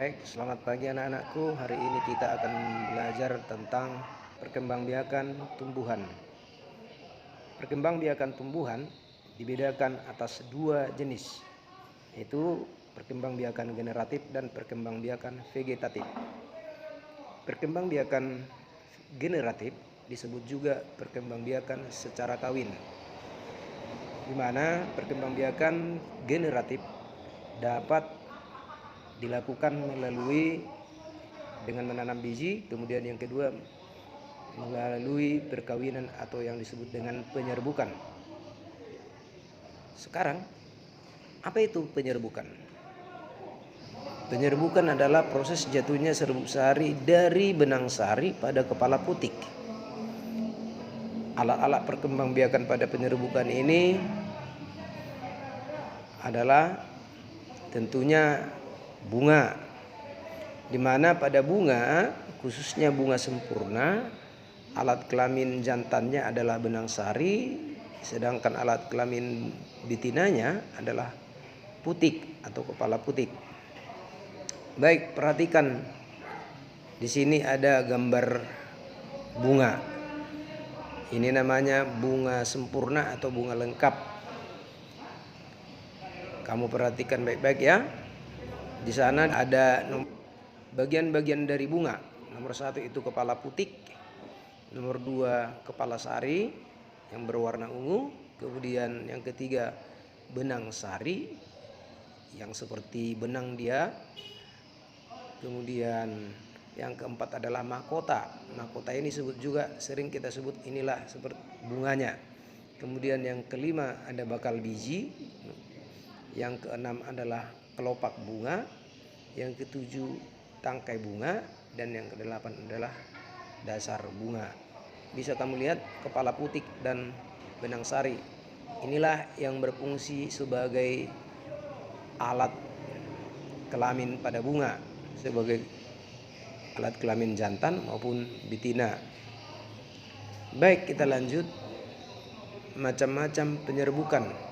Baik, selamat pagi anak-anakku. Hari ini kita akan belajar tentang perkembangbiakan tumbuhan. Perkembangbiakan tumbuhan dibedakan atas dua jenis, yaitu perkembangbiakan generatif dan perkembangbiakan vegetatif. Perkembangbiakan generatif disebut juga perkembangbiakan secara kawin, di mana perkembangbiakan generatif dapat dilakukan melalui dengan menanam biji, kemudian yang kedua melalui perkawinan atau yang disebut dengan penyerbukan. Sekarang, apa itu penyerbukan? Penyerbukan adalah proses jatuhnya serbuk sari dari benang sari pada kepala putik. Alat-alat perkembangbiakan pada penyerbukan ini adalah tentunya bunga, di mana pada bunga, khususnya bunga sempurna, alat kelamin jantannya adalah benang sari, sedangkan alat kelamin betinanya adalah putik atau kepala putik. Baik, perhatikan di sini ada gambar bunga. Ini namanya bunga sempurna atau bunga lengkap. Kamu perhatikan baik-baik ya. Di sana ada bagian-bagian dari bunga. Nomor 1 itu kepala putik, nomor 2 kepala sari yang berwarna ungu, kemudian yang ketiga benang sari yang seperti benang dia, kemudian yang keempat adalah mahkota. Mahkota ini sering kita sebut inilah seperti bunganya. Kemudian yang kelima ada bakal biji, yang keenam adalah kelopak bunga, yang ketujuh tangkai bunga, dan yang kedelapan adalah dasar bunga. Bisa kamu lihat kepala putik dan benang sari. Inilah yang berfungsi sebagai alat kelamin pada bunga, sebagai alat kelamin jantan maupun betina. Baik, kita lanjut. Macam-macam penyerbukan.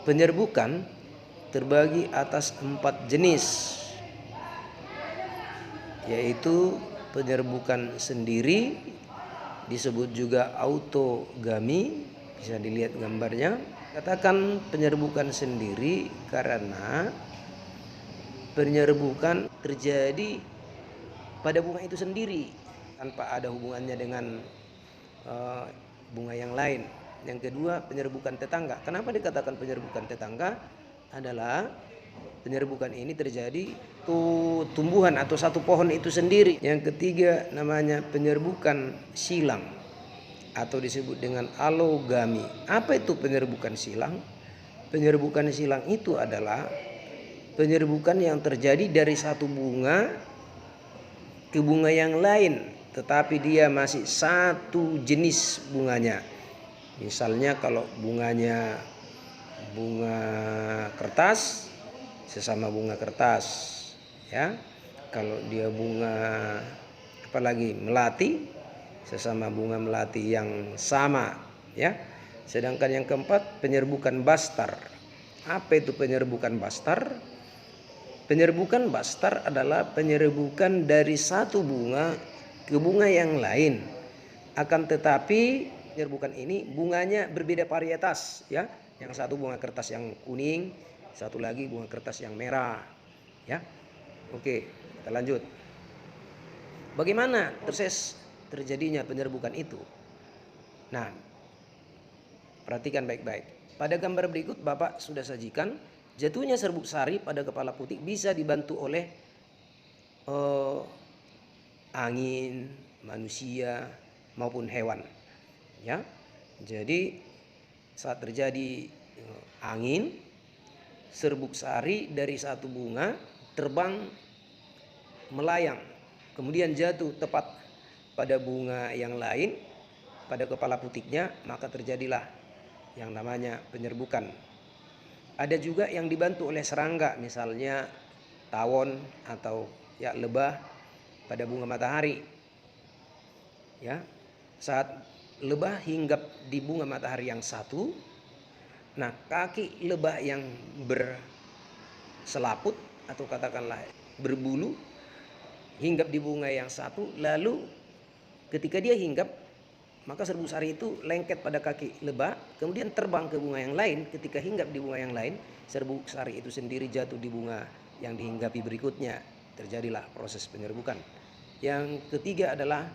Penyerbukan terbagi atas 4 jenis, yaitu penyerbukan sendiri, disebut juga autogami, bisa dilihat gambarnya. Katakan penyerbukan sendiri karena penyerbukan terjadi pada bunga itu sendiri tanpa ada hubungannya dengan bunga yang lain. Yang kedua, penyerbukan tetangga. Kenapa dikatakan penyerbukan tetangga? Adalah penyerbukan ini terjadi tumbuhan atau satu pohon itu sendiri. Yang ketiga namanya penyerbukan silang atau disebut dengan alogami. Apa itu penyerbukan silang? Penyerbukan silang itu adalah penyerbukan yang terjadi dari satu bunga ke bunga yang lain, tetapi dia masih satu jenis bunganya. Misalnya kalau bunganya bunga kertas, sesama bunga kertas, ya. Kalau dia bunga apalagi melati, sesama bunga melati yang sama, ya. Sedangkan yang keempat penyerbukan bastar. Apa itu penyerbukan bastar? Penyerbukan bastar adalah penyerbukan dari satu bunga ke bunga yang lain. Akan tetapi penyerbukan ini bunganya berbeda varietas, ya. Yang satu bunga kertas yang kuning, satu lagi bunga kertas yang merah, ya. Oke, kita lanjut. Bagaimana proses terjadinya penyerbukan itu? Nah, perhatikan baik-baik. Pada gambar berikut Bapak sudah sajikan jatuhnya serbuk sari pada kepala putik bisa dibantu oleh angin, manusia maupun hewan, ya. Jadi saat terjadi angin, serbuk sari dari satu bunga terbang melayang, kemudian jatuh tepat pada bunga yang lain, pada kepala putiknya, maka terjadilah yang namanya penyerbukan. Ada juga yang dibantu oleh serangga, misalnya tawon atau ya lebah pada bunga matahari. Ya, saat lebah hinggap di bunga matahari yang satu, nah kaki lebah yang selaput atau katakanlah berbulu, hinggap di bunga yang satu, lalu ketika dia hinggap, maka serbuk sari itu lengket pada kaki lebah, kemudian terbang ke bunga yang lain. Ketika hinggap di bunga yang lain, serbuk sari itu sendiri jatuh di bunga yang dihinggapi berikutnya. Terjadilah proses penyerbukan. Yang ketiga adalah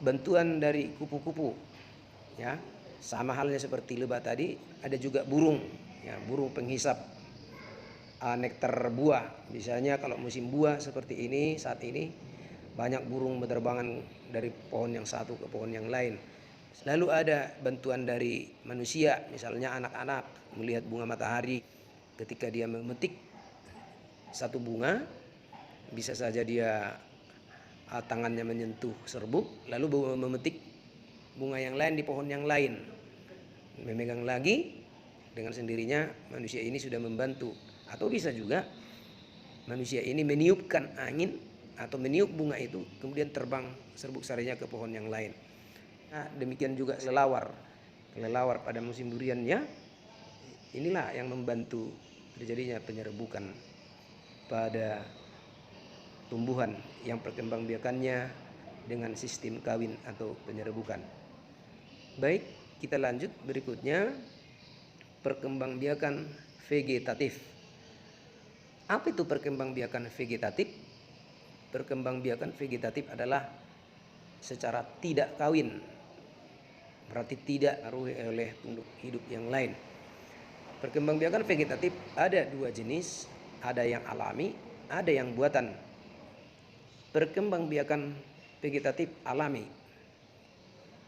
bantuan dari kupu-kupu. Ya, sama halnya seperti lebah tadi, ada juga burung, ya, burung penghisap nektar buah. Misalnya kalau musim buah seperti ini saat ini, banyak burung berterbangan dari pohon yang satu ke pohon yang lain. Lalu ada bantuan dari manusia, misalnya anak-anak melihat bunga matahari, ketika dia memetik satu bunga, bisa saja dia tangannya menyentuh serbuk, lalu memetik bunga yang lain di pohon yang lain, memegang lagi, dengan sendirinya manusia ini sudah membantu. Atau bisa juga manusia ini meniupkan angin atau meniup bunga itu, kemudian terbang serbuk sarinya ke pohon yang lain. Nah, demikian juga kelelawar pada musim duriannya. Inilah yang membantu terjadinya penyerbukan pada tumbuhan yang perkembangbiakannya dengan sistem kawin atau penyerbukan. Baik, kita lanjut berikutnya, perkembangbiakan vegetatif. Apa itu perkembangbiakan vegetatif? Perkembangbiakan vegetatif adalah secara tidak kawin, berarti tidak dipengaruhi oleh tumbuh hidup yang lain. Perkembangbiakan vegetatif ada dua jenis, ada yang alami, ada yang buatan. Perkembangbiakan vegetatif alami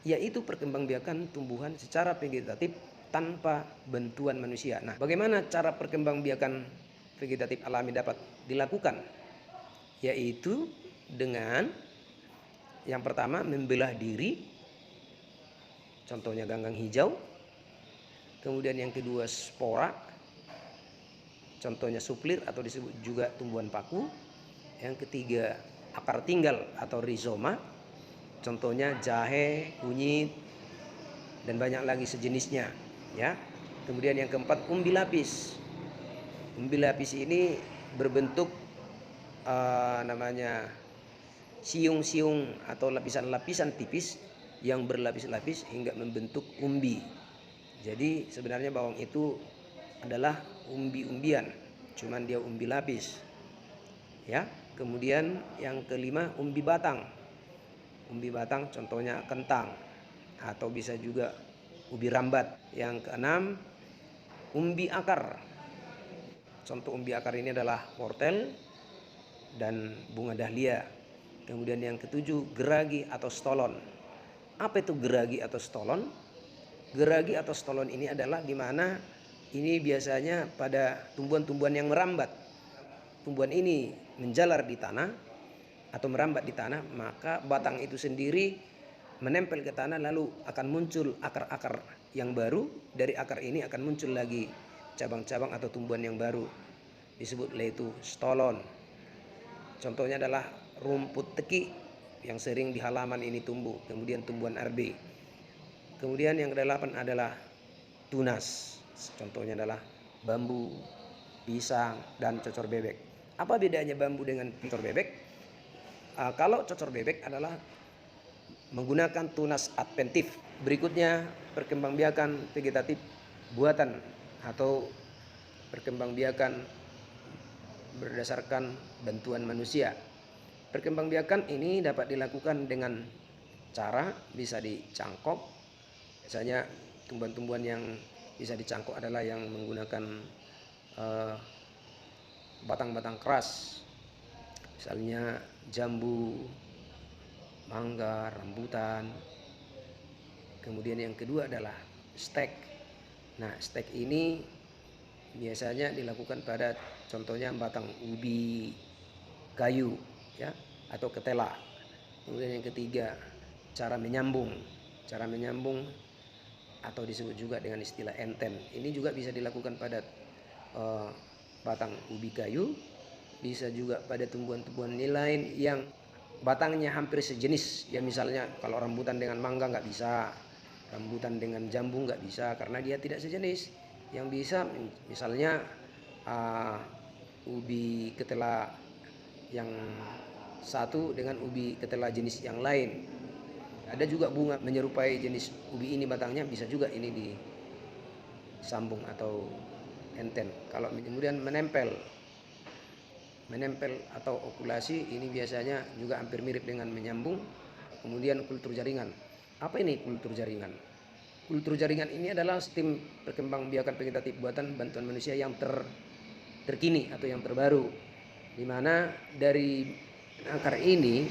yaitu perkembangbiakan tumbuhan secara vegetatif tanpa bantuan manusia. Nah, bagaimana cara perkembangbiakan vegetatif alami dapat dilakukan? Yaitu dengan yang pertama membelah diri, contohnya ganggang hijau. Kemudian yang kedua spora, contohnya suplir atau disebut juga tumbuhan paku. Yang ketiga akar tinggal atau rizoma, contohnya jahe, kunyit, dan banyak lagi sejenisnya, ya. Kemudian yang keempat umbi lapis. Umbi lapis ini berbentuk namanya siung-siung atau lapisan-lapisan tipis yang berlapis-lapis hingga membentuk umbi. Jadi sebenarnya bawang itu adalah umbi-umbian, cuman dia umbi lapis, ya. Kemudian yang kelima umbi batang. Umbi batang contohnya kentang atau bisa juga ubi rambat. Yang keenam umbi akar. Contoh umbi akar ini adalah wortel dan bunga dahlia. Kemudian yang ketujuh geragi atau stolon. Apa itu geragi atau stolon? Geragi atau stolon ini adalah di mana ini biasanya pada tumbuhan-tumbuhan yang merambat. Tumbuhan ini menjalar di tanah atau merambat di tanah, maka batang itu sendiri menempel ke tanah, lalu akan muncul akar-akar yang baru. Dari akar ini akan muncul lagi cabang-cabang atau tumbuhan yang baru, disebutlah itu stolon. Contohnya adalah rumput teki yang sering di halaman ini tumbuh, kemudian tumbuhan RB. Kemudian yang kedelapan adalah tunas, contohnya adalah bambu, pisang, dan cocor bebek. Apa bedanya bambu dengan cocor bebek? Kalau cocor bebek adalah menggunakan tunas adventif. Berikutnya perkembangbiakan vegetatif buatan atau perkembangbiakan berdasarkan bantuan manusia. Perkembangbiakan ini dapat dilakukan dengan cara bisa dicangkok. Biasanya tumbuhan-tumbuhan yang bisa dicangkok adalah yang menggunakan batang-batang keras, misalnya jambu, mangga, rambutan. Kemudian yang kedua adalah stek. Nah, stek ini biasanya dilakukan pada contohnya batang ubi kayu, ya, atau ketela. Kemudian yang ketiga cara menyambung. Cara menyambung atau disebut juga dengan istilah enten. Ini juga bisa dilakukan pada batang ubi kayu, bisa juga pada tumbuhan-tumbuhan lain yang batangnya hampir sejenis. Ya misalnya kalau rambutan dengan mangga nggak bisa, rambutan dengan jambu nggak bisa karena dia tidak sejenis. Yang bisa misalnya ubi ketela yang satu dengan ubi ketela jenis yang lain. Ada juga bunga menyerupai jenis ubi ini batangnya, bisa juga ini disambung atau enten. Kalau kemudian menempel atau okulasi, ini biasanya juga hampir mirip dengan menyambung. Kemudian kultur jaringan. Apa ini kultur jaringan? Kultur jaringan ini adalah sistem perkembangbiakan vegetatif buatan bantuan manusia yang terkini atau yang terbaru, di mana dari akar ini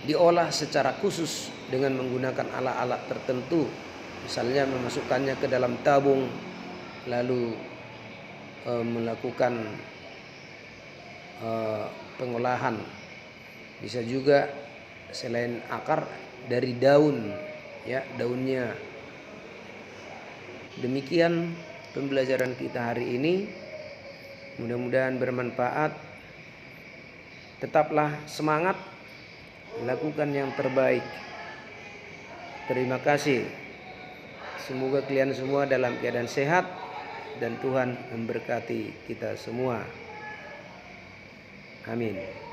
diolah secara khusus dengan menggunakan alat-alat tertentu, misalnya memasukkannya ke dalam tabung lalu melakukan pengolahan. Bisa juga selain akar dari daun, ya, daunnya. Demikian pembelajaran kita hari ini, mudah-mudahan bermanfaat. Tetaplah semangat, lakukan yang terbaik. Terima kasih. Semoga kalian semua dalam keadaan sehat dan Tuhan memberkati kita semua. Amin.